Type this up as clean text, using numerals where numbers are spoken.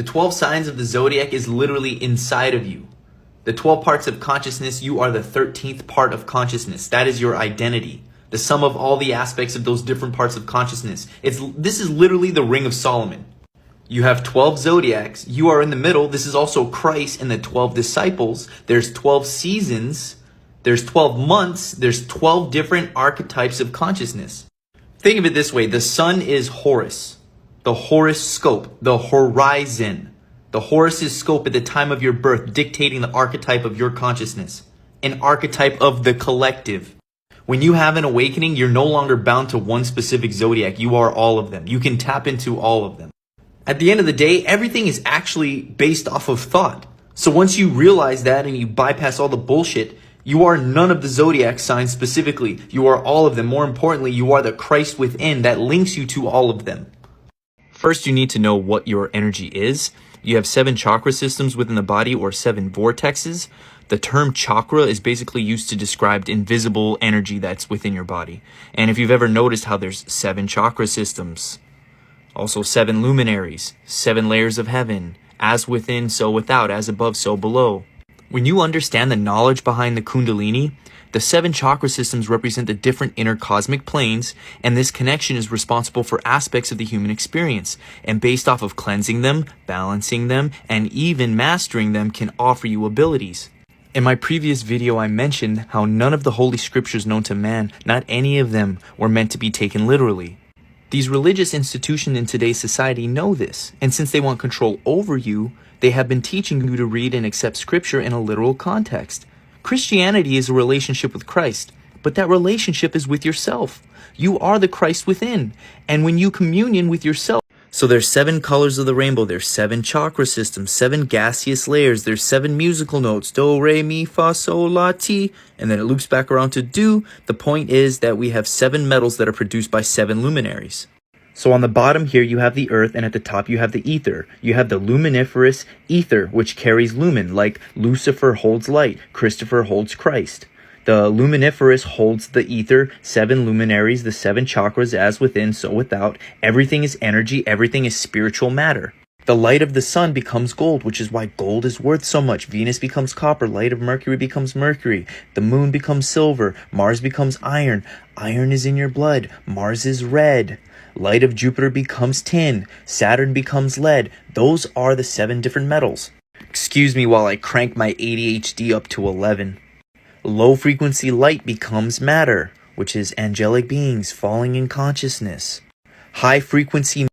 The 12 signs of the zodiac is literally inside of you. The 12 parts of consciousness, you are the 13th part of consciousness. That is your identity. The sum of all the aspects of those different parts of consciousness. This is literally the Ring of Solomon. You have 12 zodiacs. You are in the middle. This is also Christ and the 12 disciples. There's 12 seasons. There's 12 months. There's 12 different archetypes of consciousness. Think of it this way. The sun is Horus. The horoscope. The horizon. The Horus's scope at the time of your birth, dictating the archetype of your consciousness. An archetype of the collective. When you have an awakening, you're no longer bound to one specific zodiac. You are all of them. You can tap into all of them. At the end of the day, everything is actually based off of thought. So once you realize that and you bypass all the bullshit, you are none of the zodiac signs specifically. You are all of them. More importantly, you are the Christ within that links you to all of them. First, you need to know what your energy is. You have 7 chakra systems within the body, or 7 vortexes. The term chakra is basically used to describe invisible energy that's within your body. And if you've ever noticed how there's 7 chakra systems, also 7 luminaries, 7 layers of heaven, as within, so without, as above, so below. When you understand the knowledge behind the Kundalini, the 7 chakra systems represent the different inner cosmic planes, and this connection is responsible for aspects of the human experience. And based off of cleansing them, balancing them, and even mastering them can offer you abilities. In my previous video, I mentioned how none of the holy scriptures known to man, not any of them, were meant to be taken literally. These religious institutions in today's society know this, and since they want control over you, they have been teaching you to read and accept scripture in a literal context. Christianity is a relationship with Christ, but that relationship is with yourself. You are the Christ within, and when you communion with yourself, so there's 7 colors of the rainbow, there's 7 chakra systems, 7 gaseous layers, there's 7 musical notes, do, re, mi, fa, sol, la, ti, and then it loops back around to do. The point is that we have 7 metals that are produced by 7 luminaries. So on the bottom here, you have the earth, and at the top, you have the ether. You have the luminiferous ether, which carries lumen, like Lucifer holds light, Christopher holds Christ. The luminiferous holds the ether, 7 luminaries, the 7 chakras, as within, so without. Everything is energy, everything is spiritual matter. The light of the sun becomes gold, which is why gold is worth so much. Venus becomes copper, light of Mercury becomes mercury. The moon becomes silver, Mars becomes iron. Iron is in your blood, Mars is red. Light of Jupiter becomes tin, Saturn becomes lead. Those are the 7 different metals. Excuse me while I crank my ADHD up to 11. Low frequency light becomes matter, which is angelic beings falling in consciousness. High frequency